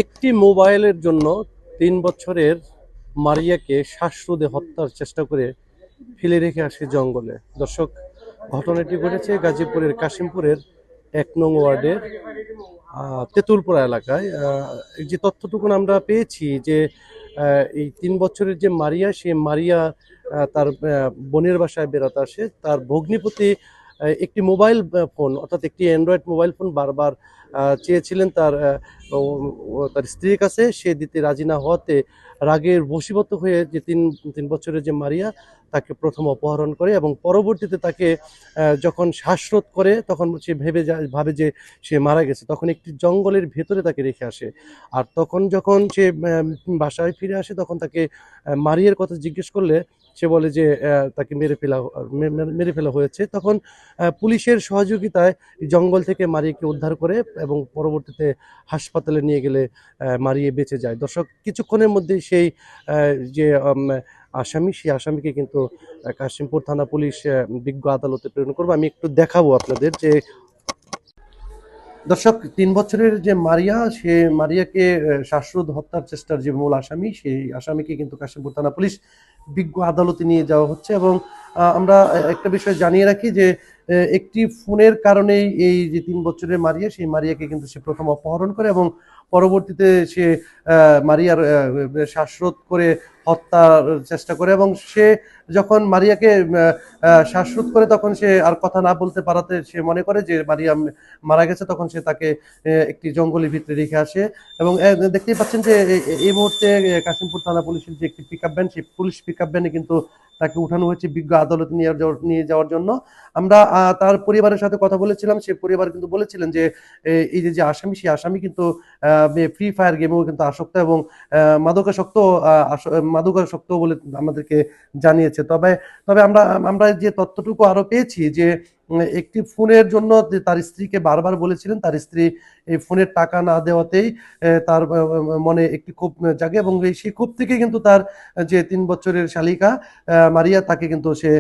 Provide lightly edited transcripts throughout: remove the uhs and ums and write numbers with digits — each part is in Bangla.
একটি মোবাইলের জন্য ৩ বছরের মারিয়াকে শ্বাসরোধে হত্যার চেষ্টা করে ফেলে রেখে আসে জঙ্গলে। দর্শক, ঘটনাটি ঘটেছে গাজীপুরের কাশিমপুরের ১ নং ওয়ার্ডের তেঁতুলপুরা এলাকায়। এই যে তথ্যটুকু আমরা পেয়েছি যে এই ৩ বছরের যে মারিয়া, সে মারিয়া তার বোনের বাসায় বেড়াতে আসে। তার ভগ্নিপতি একটি মোবাইল ফোন, অর্থাৎ একটি অ্যান্ড্রয়েড মোবাইল ফোন বারবার চেয়েছিলেন তার স্ত্রীর কাছে। সে দিতে রাজি না হওয়াতে রাগের বশীভূত হয়ে যে তিন বছরের যে মারিয়া, তাকে প্রথম অপহরণ করে এবং পরবর্তীতে তাকে যখন শ্বাসরোধ করে তখন সে ভাবে যে সে মারা গেছে। তখন একটি জঙ্গলের ভেতরে তাকে রেখে আসে। আর তখন যখন সে বাসায় ফিরে আসে তখন তাকে মারিয়ার কথা জিজ্ঞেস করলে সে বলে যে তাকে মেরে ফেলা হয়েছে। তখন পুলিশের সহযোগিতায় জঙ্গল থেকে মারিয়াকে উদ্ধার করে এবং পরবর্তীতে হাসপাতালে নিয়ে গেলে মারিয়া বেঁচে যায়। দর্শক, কিছুক্ষণের মধ্যেই সেই যে সেই আসামিকে কিন্তু কাশিমপুর থানা পুলিশ বিজ্ঞ আদালতে প্রেরণ করবে। আমি একটু দেখাবো আপনাদের যে দর্শক, ৩ বছরের যে মারিয়া, সে মারিয়াকে শ্বাসরোধ হত্যার চেষ্টার যে মূল আসামি, সেই আসামিকে কিন্তু কাশিমপুর থানা পুলিশ বিজ্ঞ আদালতে নিয়ে যাওয়া হচ্ছে। এবং আমরা একটা বিষয় জানিয়ে রাখি যে একটি ফোনের কারণেই এই যে ৩ বছরের মারিয়া, সেই মারিয়াকে কিন্তু সে প্রথম অপহরণ করে এবং পরবর্তীতে সে মারিয়ার শ্বাসরোধ করে হত্যার চেষ্টা করে। এবং সে যখন মারিয়াকে শ্বাসরোধ করে তখন সে আর কথা না বলতে পারাতে সে মনে করে যে মারিয়া মারা গেছে। তখন সে তাকে একটি জঙ্গলের ভিতরে রেখে আসে এবং দেখতেই পাচ্ছেন যে এই মুহূর্তে কাশিমপুর থানা পুলিশের যে একটি পিকআপ ভ্যান, সেই পুলিশ পিকআপ ভ্যানে কিন্তু তাকে উঠানো হয়েছে বিজ্ঞ আদালতে নিয়ে যাওয়ার জন্য। আমরা তার পরিবারের সাথে কথা বলেছিলাম। সে পরিবার কিন্তু বলেছিলেন যে এই যে আসামি, সেই আসামি কিন্তু ফ্রি ফায়ার গেমেও কিন্তু আসক্ত এবং মাদকাসক্ত বলে আমাদেরকে জানিয়েছে। তবে আমরা যে তথ্যটুকু আরো পেয়েছি যে একটি ফোনের জন্য তার স্ত্রীকে বারবার বলেছিলেন, তার স্ত্রী এই ফোনের টাকা না দেওয়াতেই তার মনে একটি ক্ষোভ জাগে এবং সেই ক্ষোভ থেকে কিন্তু তার যে ৩ বছরের শালিকা মারিয়া, তাকে কিন্তু সে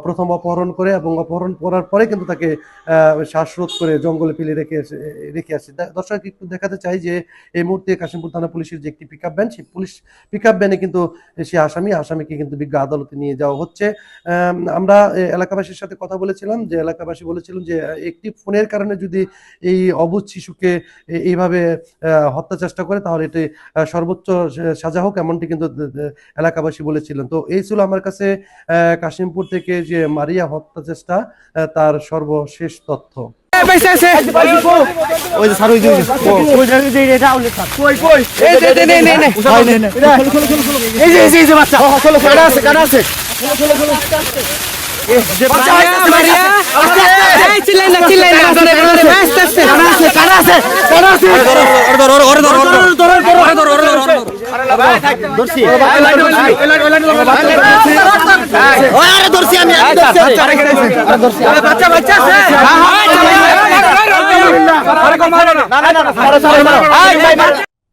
প্রথম অপহরণ করে এবং অপহরণ করার পরে কিন্তু তাকে শ্বাসরোধ করে জঙ্গলে ফেলে রেখে আসে। দর্শক, একটু দেখাতে চাই যে এই মুহূর্তে কাশিমপুর থানা পুলিশের যে একটি পিকআপ ভ্যান, সেই পুলিশ পিকআপ ভ্যানে কিন্তু সে আসামিকে কিন্তু বিজ্ঞ আদালতে নিয়ে যাওয়া হচ্ছে। আমরা এলাকাবাসীর সাথে কথা বলেছিলাম যে এলাকাবাসী বলেছিলেন যে একটি ফোনের কারণে যদি এই অবুঝ শিশুকে এইভাবে হত্যা চেষ্টা করে তাহলে এটি সর্বোচ্চ সাজা হোক, এমনটি কিন্তু এলাকাবাসী বলেছিলেন। তো এই ছিল আমার কাছে কাশিমপুর থেকে যে মারিয়া হত্যা চেষ্টা তার সর্বশেষ তথ্য।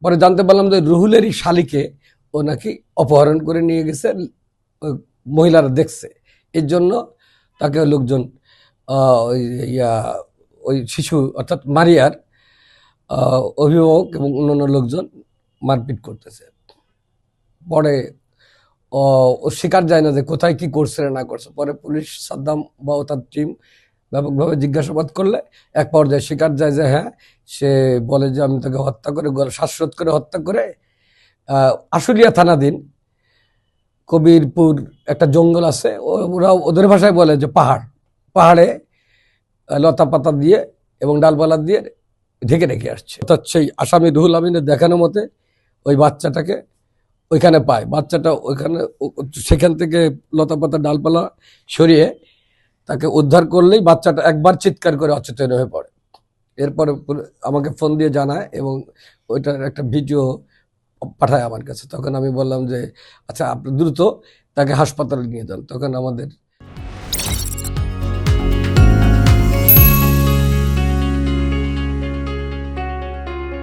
পরে জানতে পারলাম যে রুহুলেরই শালিকে ও নাকি অপহরণ করে নিয়ে গেছে, মহিলারা দেখছে। এর জন্য তাকে লোকজন ওই শিশু অর্থাৎ মারিয়ার অভিভাবক এবং অন্যান্য লোকজন মারপিট করতেছে। পরে ও স্বীকার যায় না যে কোথায় কি করছে না করছে। পরে পুলিশ সাদ্দাম বা তার টিম ব্যাপকভাবে জিজ্ঞাসাবাদ করলে এক পর্যায়ে স্বীকার যায় যে হ্যাঁ, সে বলে যে আমি তাকে হত্যা করে শ্বাসরোধ করে হত্যা করে আশুলিয়া থানাধীন কবিরপুর একটা জঙ্গল আছে, ওরা ওদের ভাষায় বলে যে পাহাড়ে লতা পাতা দিয়ে এবং ডালপালা দিয়ে ঢেকে রেখে আসছে। অর্থাৎ সেই আসামি রুহুল আমিনের দেখানো মতে ওই বাচ্চাটাকে ওইখানে পায়। বাচ্চাটা সেখান থেকে লতা পাতা ডালপালা সরিয়ে তাকে উদ্ধার করলেই বাচ্চাটা একবার চিৎকার করে অচেতন হয়ে পড়ে। এরপরে আমাকে ফোন দিয়ে জানায় এবং ওইটার একটা ভিডিও পাঠায় আমার কাছে। তখন আমি বললাম যে আচ্ছা, আপনি দ্রুত তাকে হাসপাতালে নিয়ে যান। তখন আমাদের